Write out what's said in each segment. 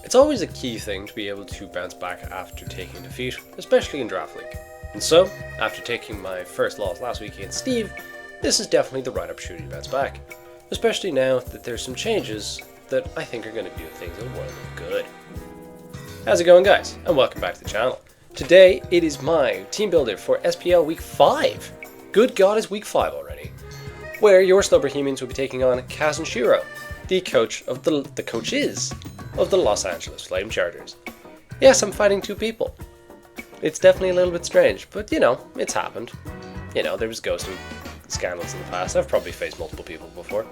It's always a key thing to be able to bounce back after taking defeat, especially in Draft League. And so, after taking my first loss last week against Steve, this is definitely the right opportunity to bounce back. Especially now that there's some changes that I think are going to do things a world of good. How's it going, guys? And welcome back to the channel. Today, it is my team builder for SPL Week 5. Good God, it's Week 5 already. Where your Slowbohemians will be taking on Kaz and Shiro, the coaches of the Los Angeles Flame Chargers. Yes, I'm fighting two people. It's definitely a little bit strange, but you know, it's happened. You know, there was ghosting scandals in the past. I've probably faced multiple people before.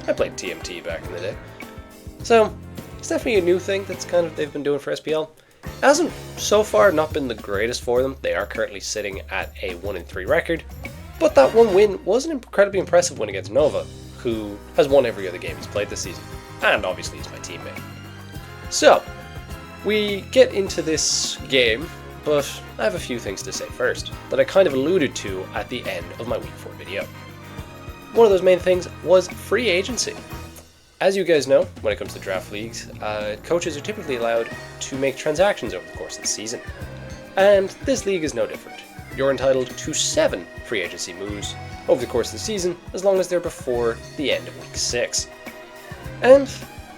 I played TMT back in the day. So, it's definitely a new thing that's they've been doing for SPL. It hasn't so far not been the greatest for them. They are currently sitting at a 1-3 record. But that one win was an incredibly impressive win against Nova, who has won every other game he's played this season. And obviously he's my teammate. So, we get into this game, but I have a few things to say first, that I kind of alluded to at the end of my Week 4 video. One of those main things was free agency. As you guys know, when it comes to draft leagues, coaches are typically allowed to make transactions over the course of the season. And this league is no different. You're entitled to 7 free agency moves over the course of the season, as long as they're before the end of Week 6. And,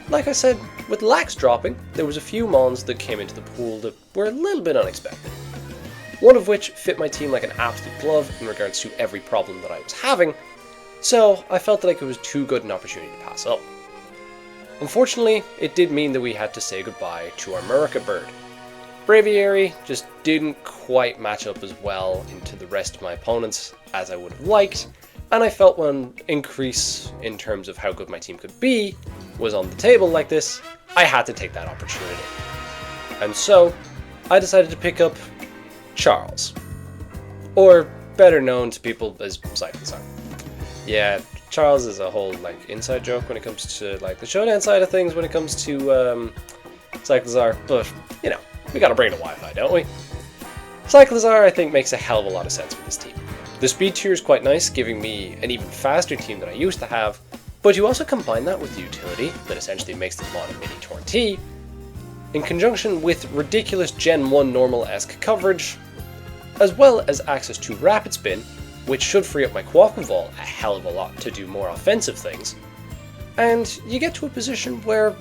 like I said, with lax dropping, there was a few mons that came into the pool that were a little bit unexpected. One of which fit my team like an absolute glove in regards to every problem that I was having, so I felt like it was too good an opportunity to pass up. Unfortunately, it did mean that we had to say goodbye to our Murica bird. Braviary just didn't quite match up as well into the rest of my opponents as I would have liked, and I felt one increase in terms of how good my team could be was on the table like this, I had to take that opportunity. And so, I decided to pick up Charles, or better known to people as Cyclozar. Yeah, Charles is a whole inside joke when it comes to the showdown side of things when it comes to Cyclozar, but you know, we gotta bring the Wi-Fi, don't we? Cyclozar, I think, makes a hell of a lot of sense with this team. The speed tier is quite nice, giving me an even faster team than I used to have, but you also combine that with the utility that essentially makes this mod a mini Torn-T, in conjunction with ridiculous Gen 1 normal-esque coverage, as well as access to Rapid Spin, which should free up my Quackleval a hell of a lot to do more offensive things, and you get to a position where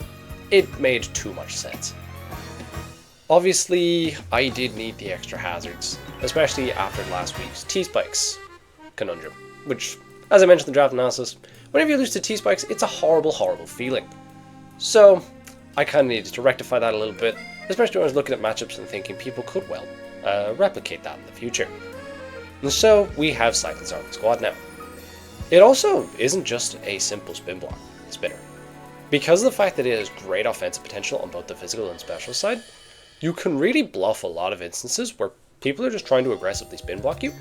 it made too much sense. Obviously, I did need the extra hazards, especially after last week's T-Spikes conundrum, which, as I mentioned in the draft analysis, whenever you lose to T-Spikes, it's a horrible, horrible feeling. So, I kind of needed to rectify that a little bit, especially when I was looking at matchups and thinking people could well replicate that in the future. And so, we have Cyclozar on the squad now. It also isn't just a simple spinner. Because of the fact that it has great offensive potential on both the physical and special side, you can really bluff a lot of instances where people are just trying to aggressively spin block you,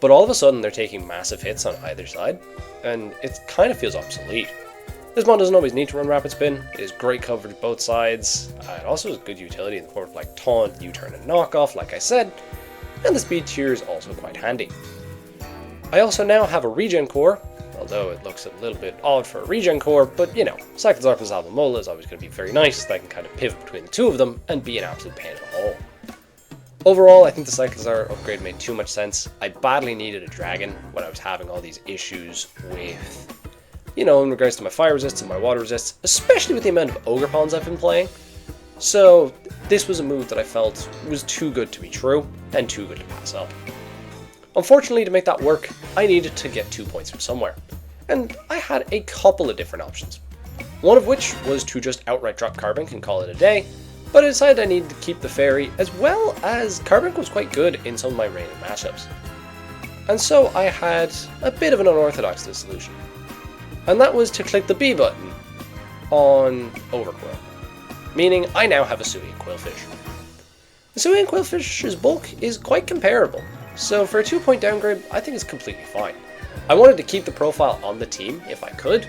but all of a sudden they're taking massive hits on either side, and it kind of feels obsolete. This mod doesn't always need to run rapid spin, it is great coverage both sides, it also has good utility in the form of taunt, U-turn and knockoff like I said, and the speed tier is also quite handy. I also now have a regen core, although it looks a little bit odd for a regen core, but you know, Cyclozar plus Alvamola is always going to be very nice, so I can kind of pivot between the two of them and be an absolute pain in the hole. Overall, I think the Cyclozar upgrade made too much sense. I badly needed a dragon when I was having all these issues with, you know, in regards to my fire resists and my water resists, especially with the amount of Ogre Pawns I've been playing. So this was a move that I felt was too good to be true and too good to pass up. Unfortunately, to make that work, I needed to get 2 points from somewhere, and I had a couple of different options. One of which was to just outright drop Carbink and call it a day, but I decided I needed to keep the fairy, as well as Carbink was quite good in some of my random matchups. And so I had a bit of an unorthodox solution, and that was to click the B button on Overquill, meaning I now have a Suian Quillfish. The Suian Quillfish's bulk is quite comparable, so for a 2-point downgrade, I think it's completely fine. I wanted to keep the profile on the team if I could,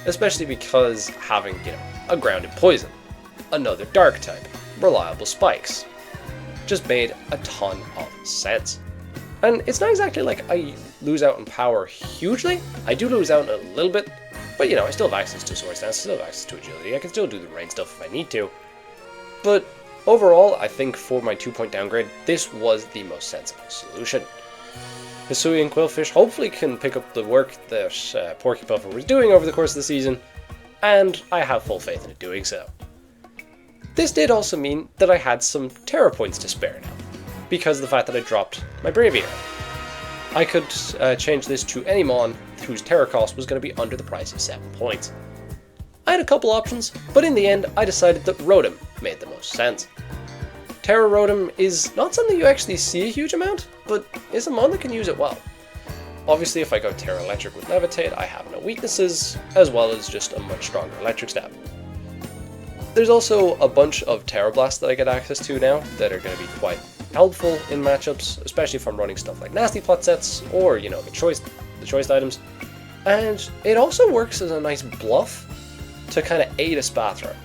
especially because having, you know, a grounded poison, another dark type, reliable spikes, just made a ton of sense. And it's not exactly like I lose out in power hugely. I do lose out a little bit, but you know, I still have access to Sword Stance, I still have access to agility, I can still do the rain stuff if I need to. But overall, I think for my 2-point downgrade, this was the most sensible solution. Hisui and Quillfish hopefully can pick up the work that Porky Puffer was doing over the course of the season, and I have full faith in it doing so. This did also mean that I had some Terra points to spare now, because of the fact that I dropped my Braviary. I could change this to any Mon whose Terra cost was going to be under the price of 7 points. I had a couple options, but in the end I decided that Rotom made the most sense. Terra Rotom is not something you actually see a huge amount, but is a Mon that can use it well. Obviously if I go Terra Electric with Levitate, I have no weaknesses, as well as just a much stronger Electric Stab. There's also a bunch of Terra Blasts that I get access to now that are going to be quite helpful in matchups, especially if I'm running stuff like Nasty Plot sets or, you know, the choice items. And it also works as a nice bluff to kind of aid a Spathra,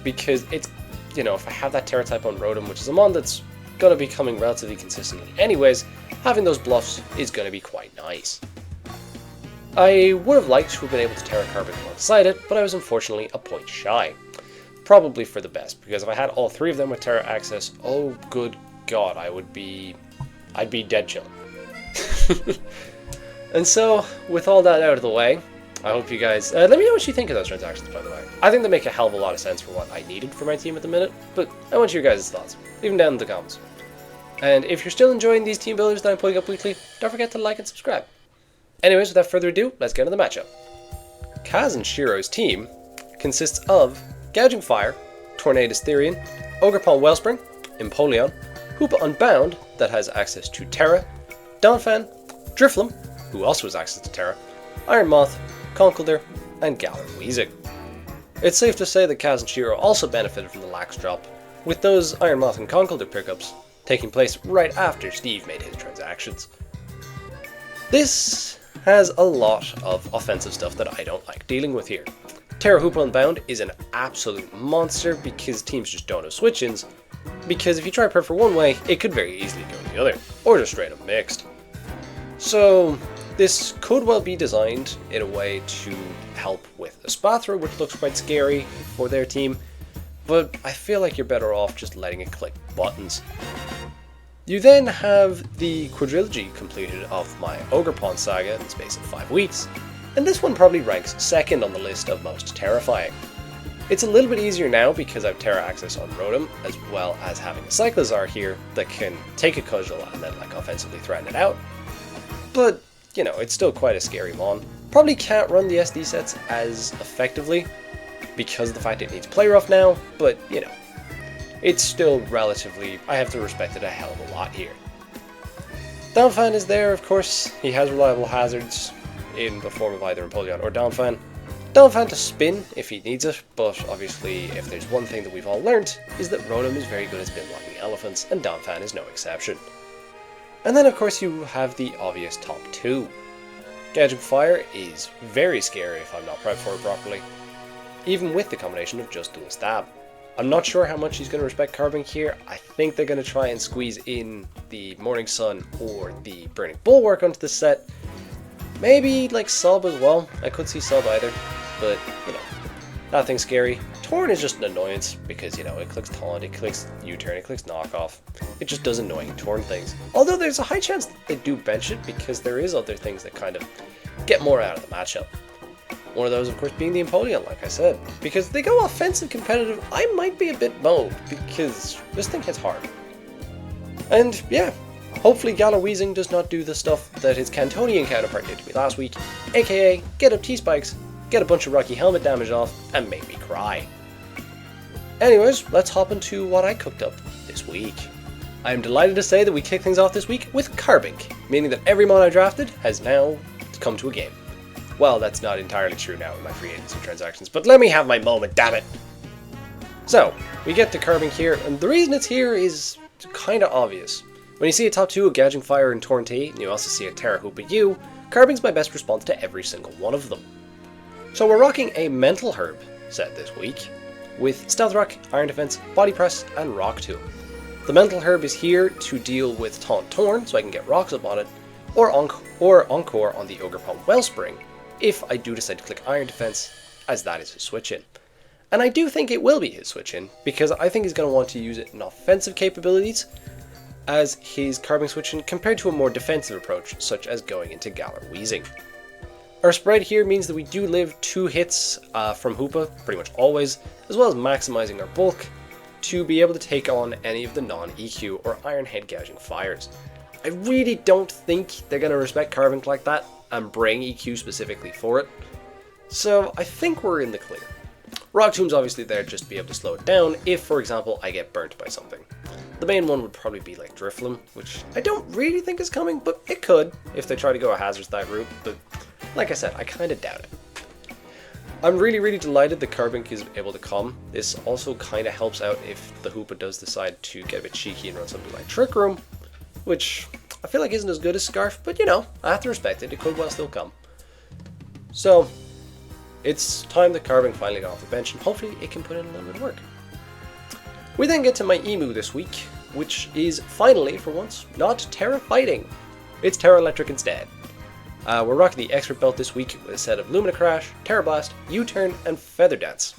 because it's, you know, if I have that Terra type on Rotom, which is a Mon that's going to be coming relatively consistently anyways, having those bluffs is going to be quite nice. I would have liked to have been able to Terra Carbink alongside it, but I was unfortunately a point shy. Probably for the best, because if I had all 3 of them with Terra access, oh good god, I'd be dead chilling. And so, with all that out of the way, I hope you guys, let me know what you think of those transactions, by the way. I think they make a hell of a lot of sense for what I needed for my team at the minute, but I want your guys' thoughts. Leave them down in the comments. And if you're still enjoying these team builders that I'm putting up weekly, don't forget to like and subscribe. Anyways, without further ado, let's get into the matchup. Kaz and Shiro's team consists of Gouging Fire, Tornadus Therian, Ogerpon Wellspring, Empoleon, Hoopa Unbound that has access to Terra, Donphan, Drifloon, who also has access to Terra, Iron Moth, Conkeldurr, and Galar Weezing. It's safe to say that Kaz and Shiro also benefited from the lax drop, with those Iron Moth and Conkeldurr pickups taking place right after Steve made his transactions. This has a lot of offensive stuff that I don't like dealing with here. Terra Hoopa Unbound is an absolute monster because teams just don't have switch-ins, because if you try Purr for one way, it could very easily go the other, or just straight up mixed. So this could well be designed in a way to help with the Spathra, which looks quite scary for their team, but I feel like you're better off just letting it click buttons. You then have the quadrilogy completed of my Ogerpon saga in the space of 5 weeks, and this one probably ranks second on the list of most terrifying. It's a little bit easier now because I have Terra access on Rotom, as well as having a Cyclizar here that can take a Cudgel and then like offensively threaten it out. But, you know, it's still quite a scary Mon. Probably can't run the SD sets as effectively because of the fact it needs Play Rough now, but, you know, it's still relatively, I have to respect it a hell of a lot here. Donphan is there, of course. He has reliable hazards in the form of either Empoleon or Donphan. Donphan to spin if he needs it, but obviously if there's one thing that we've all learnt is that Rotom is very good at spin blocking elephants, and Donphan is no exception. And then of course you have the obvious top 2. Gouging Fire is very scary if I'm not prepped for it properly, even with the combination of just dual stab. I'm not sure how much he's going to respect Carbink here. I think they're going to try and squeeze in the Morning Sun or the Burning Bulwark onto the set. Maybe like Sub as well. I could see Sub either, but you know, nothing scary. Torn is just an annoyance because, you know, it clicks Taunt, it clicks U-Turn, it clicks Knockoff. It just does annoying Torn things. Although there's a high chance that they do bench it because there is other things that kind of get more out of the matchup. One of those, of course, being the Empoleon, like I said. Because they go offensive competitive, I might be a bit mowed, because this thing hits hard. And, yeah, hopefully Galar Weezing does not do the stuff that his Cantonian counterpart did to me last week, aka get up T-Spikes, get a bunch of Rocky Helmet damage off, and make me cry. Anyways, let's hop into what I cooked up this week. I am delighted to say that we kick things off this week with Carbink, meaning that every Mon I drafted has now come to a game. Well, that's not entirely true now in my free agency transactions, but let me have my moment, damn it! So, we get to Carbink here, and the reason it's here is kinda obvious. When you see a top 2 of Gouging Fire and Torn T, and you also see a Terra Hoopa U, Carbink's my best response to every single one of them. So we're rocking a Mental Herb set this week, with Stealth Rock, Iron Defense, Body Press, and Rock Tomb. The Mental Herb is here to deal with Taunt Torn, so I can get rocks up on it, or Encore on the Ogerpon Wellspring, if I do decide to click Iron Defense, as that is a switch-in. And I do think it will be his switch in, because I think he's going to want to use it in offensive capabilities as his Carbink switch in compared to a more defensive approach, such as going into Galar Wheezing. Our spread here means that we do live 2 hits from Hoopa, pretty much always, as well as maximizing our bulk to be able to take on any of the non-EQ or Iron Head gouging fires. I really don't think they're going to respect Carbink like that and bring EQ specifically for it, so I think we're in the clear. Rock Tomb's obviously there just to be able to slow it down if, for example, I get burnt by something. The main one would probably be like Drifloon, which I don't really think is coming, but it could if they try to go a Hazard's that route, but like I said, I kind of doubt it. I'm really delighted that Carbink is able to come. This also kind of helps out if the Hoopa does decide to get a bit cheeky and run something like Trick Room, which I feel like isn't as good as Scarf, but you know, I have to respect it, it could well still come. So, it's time that Carbink finally got off the bench, and hopefully it can put in a little bit of work. We then get to my Emu this week, which is finally, for once, not Terra Fighting. It's Terra Electric instead. We're rocking the Expert Belt this week with a set of Lumina Crash, Terra Blast, U-Turn, and Feather Dance.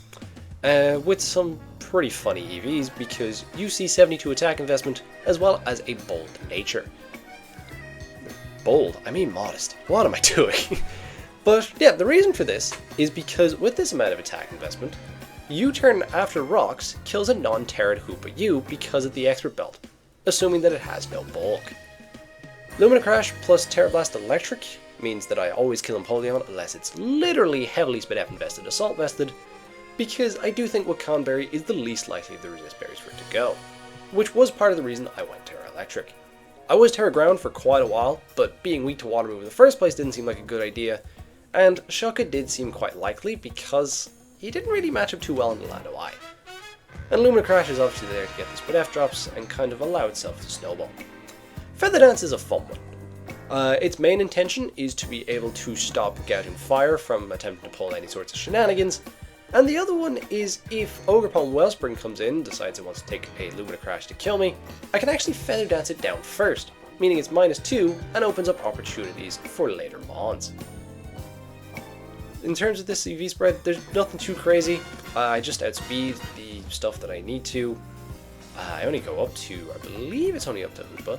With some pretty funny EVs because you see 72 attack investment as well as a bold nature. Bold? I mean modest. What am I doing? But yeah, the reason for this is because with this amount of attack investment, U-Turn after rocks kills a non-Terran Hoopa U because of the Expert Belt, assuming that it has no bulk. Lumina Crash plus Terra Blast Electric means that I always kill Empoleon unless it's literally heavily SPL invested, Assault vested, because I do think Wakanberry is the least likely of the resist berries for it to go, which was part of the reason I went Terra Electric. I was Terra Ground for quite a while, but being weak to Water Move in the first place didn't seem like a good idea, and Shocka did seem quite likely because he didn't really match up too well in the Lando Eye. And Lumina Crash is obviously there to get the split F drops and kind of allow itself to snowball. Feather Dance is a fun one. Its main intention is to be able to stop gouging fire from attempting to pull any sorts of shenanigans, and the other one is if Ogerpon Wellspring comes in, decides it wants to take a Lumina Crash to kill me, I can actually Feather Dance it down first, meaning it's -2 and opens up opportunities for later Mons. In terms of this EV spread, there's nothing too crazy. I just outspeed the stuff that I need to. I only go up to, I believe it's only up to Hoopa.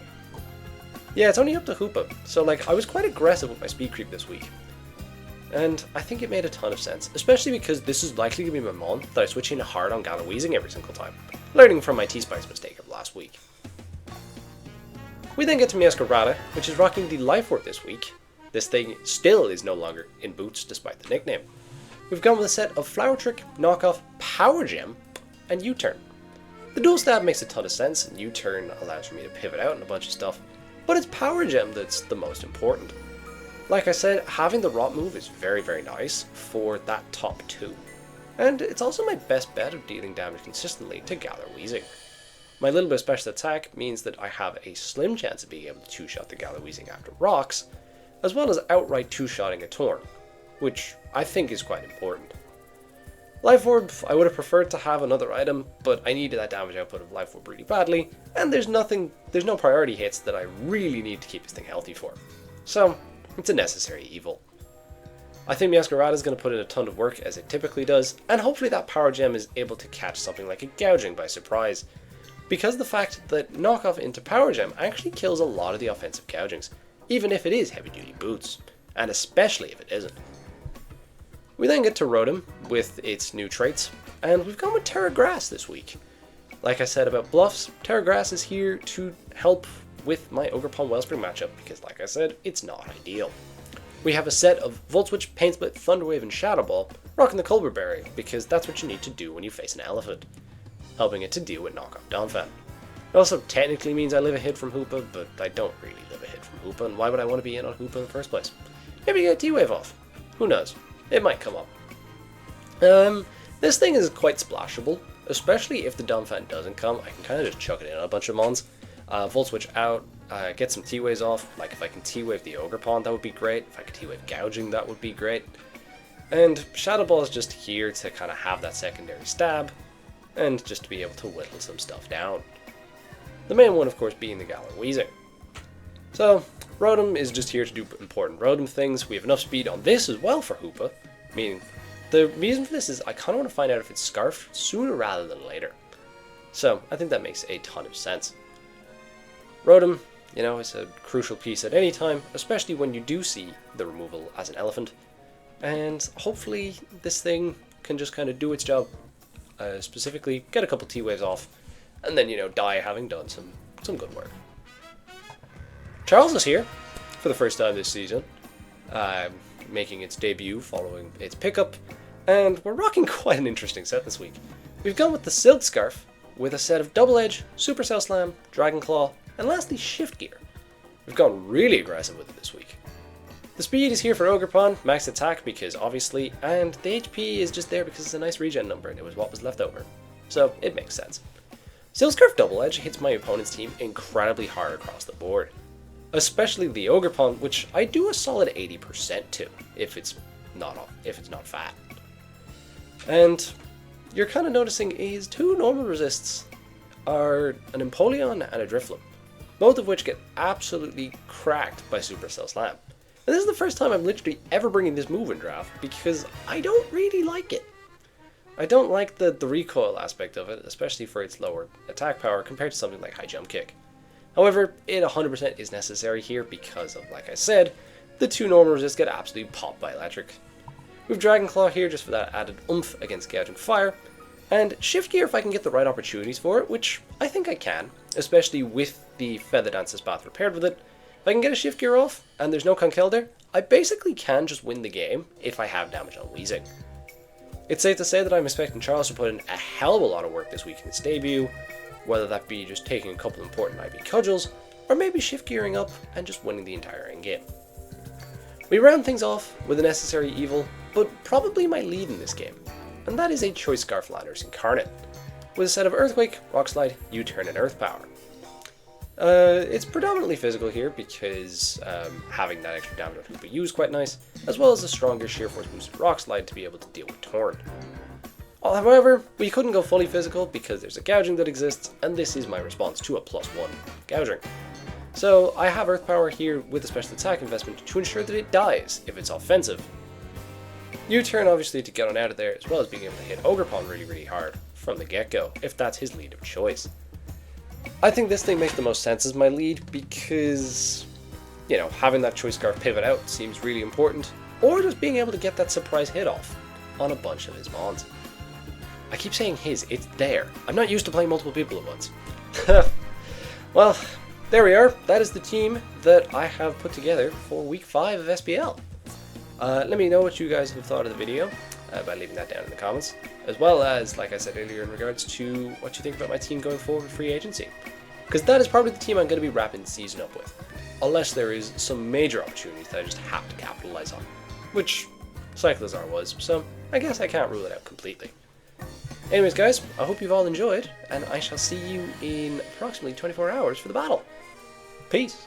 Yeah, it's only up to Hoopa. So like, I was quite aggressive with my speed creep this week. And I think it made a ton of sense, especially because this is likely to be my Mon that I switch in hard on Galar Wheezing every single time, learning from my T-Spikes mistake of last week. We then get to Meowscarada, which is rocking the Life Orb this week. This thing still is no longer in boots despite the nickname. We've gone with a set of Flower Trick, Knockoff, Power Gem, and U-Turn. The dual stab makes a ton of sense, and U-Turn allows for me to pivot out and a bunch of stuff, but it's Power Gem that's the most important. Like I said, having the Rot move is very nice for that top 2. And it's also my best bet of dealing damage consistently to Galar Wheezing. My little bit of special attack means that I have a slim chance of being able to 2-shot the Galar Wheezing after rocks, as well as outright 2-shotting a Torn, which I think is quite important. Life Orb, I would have preferred to have another item, but I needed that damage output of Life Orb really badly, and there's no priority hits that I really need to keep this thing healthy for. So, it's a necessary evil. I think Meowscarada is going to put in a ton of work as it typically does, and hopefully that Power Gem is able to catch something like a Gouging by surprise, because the fact that Knockoff into Power Gem actually kills a lot of the offensive Gougings, even if it is heavy duty boots, and especially if it isn't. We then get to Rotom with its new traits, and we've gone with Terra Grass this week. Like I said about Bluffs, Terra Grass is here to help with my Ogerpon Wellspring matchup, because like I said, it's not ideal. We have a set of Volt Switch, Pain Split, Thunder Wave, and Shadow Ball, rocking the Culber Berry, because that's what you need to do when you face an elephant, helping it to deal with Knockoff Donphan. It also technically means I live a hit from Hoopa, but I don't really live a hit from Hoopa, and why would I want to be in on Hoopa in the first place? Maybe get a T-Wave off. Who knows? It might come up. This thing is quite splashable, especially if the Donphan doesn't come. I can kind of just chuck it in on a bunch of Mons. Volt Switch out, get some T-Waves off. Like if I can T-Wave the Ogerpon, that would be great. If I could T-Wave Gouging, that would be great. And Shadow Ball is just here to kind of have that secondary stab, and just to be able to whittle some stuff down. The main one, of course, being the Galar Wheezing. So, Rotom is just here to do important Rotom things. We have enough speed on this as well for Hoopa, meaning the reason for this is I kind of want to find out if it's scarfed sooner rather than later. So I think that makes a ton of sense. Rotom, you know, is a crucial piece at any time, especially when you do see the removal as an elephant. And hopefully this thing can just kind of do its job. Specifically, get a couple T-Waves off, and then, you know, die having done some good work. Charles is here for the first time this season, making its debut following its pickup, and we're rocking quite an interesting set this week. We've gone with the Silk Scarf, with a set of Double Edge, Supercell Slam, Dragon Claw, and lastly Shift Gear. We've gone really aggressive with it this week. The speed is here for Ogerpon, max attack because obviously, and the HP is just there because it's a nice regen number and it was what was left over. So it makes sense. Silk Scarf Double Edge hits my opponent's team incredibly hard across the board. Especially the Ogerpon, which I do a solid 80% to, if it's not fat. And you're kind of noticing his two normal resists are an Empoleon and a Drifloon, both of which get absolutely cracked by Supercell Slam. And this is the first time I'm literally ever bringing this move in draft because I don't really like it. I don't like the recoil aspect of it, especially for its lower attack power compared to something like High Jump Kick. However, it 100% is necessary here because of, like I said, the two normal resists get absolutely popped by electric. We've Dragon Claw here just for that added oomph against Gouging Fire, and Shift Gear if I can get the right opportunities for it, which I think I can, especially with the Feather Dance's Path repaired with it. If I can get a Shift Gear off, and there's no Conkeldurr, I basically can just win the game if I have damage on Weezing. It's safe to say that I'm expecting Charles to put in a hell of a lot of work this week in his debut, whether that be just taking a couple important IV cudgels, or maybe Shift Gearing up and just winning the entire endgame. We round things off with a necessary evil, but probably my lead in this game, and that is a Choice Scarf Landorus Incarnate, with a set of Earthquake, Rock Slide, U-Turn, and Earth Power. It's predominantly physical here because having that extra damage on Hoopa U is quite nice, as well as a stronger Sheer Force boosted Rock Slide to be able to deal with Torn. However, we couldn't go fully physical because there's a gouging that exists, and this is my response to a +1 gouging. So I have Earth Power here with a special attack investment to ensure that it dies if it's offensive. U-turn obviously to get on out of there, as well as being able to hit Ogerpon really hard from the get-go, if that's his lead of choice. I think this thing makes the most sense as my lead because, you know, having that Choice Scarf pivot out seems really important, or just being able to get that surprise hit off on a bunch of his mons. I keep saying his, it's there. I'm not used to playing multiple people at once. Well, there we are. That is the team that I have put together for week 5 of SPL. Let me know what you guys have thought of the video by leaving that down in the comments, as well as, like I said earlier, in regards to what you think about my team going forward with free agency. Because that is probably the team I'm going to be wrapping the season up with, unless there is some major opportunities that I just have to capitalize on, which Cyclizar was, so I guess I can't rule it out completely. Anyways guys, I hope you've all enjoyed, and I shall see you in approximately 24 hours for the battle. Peace!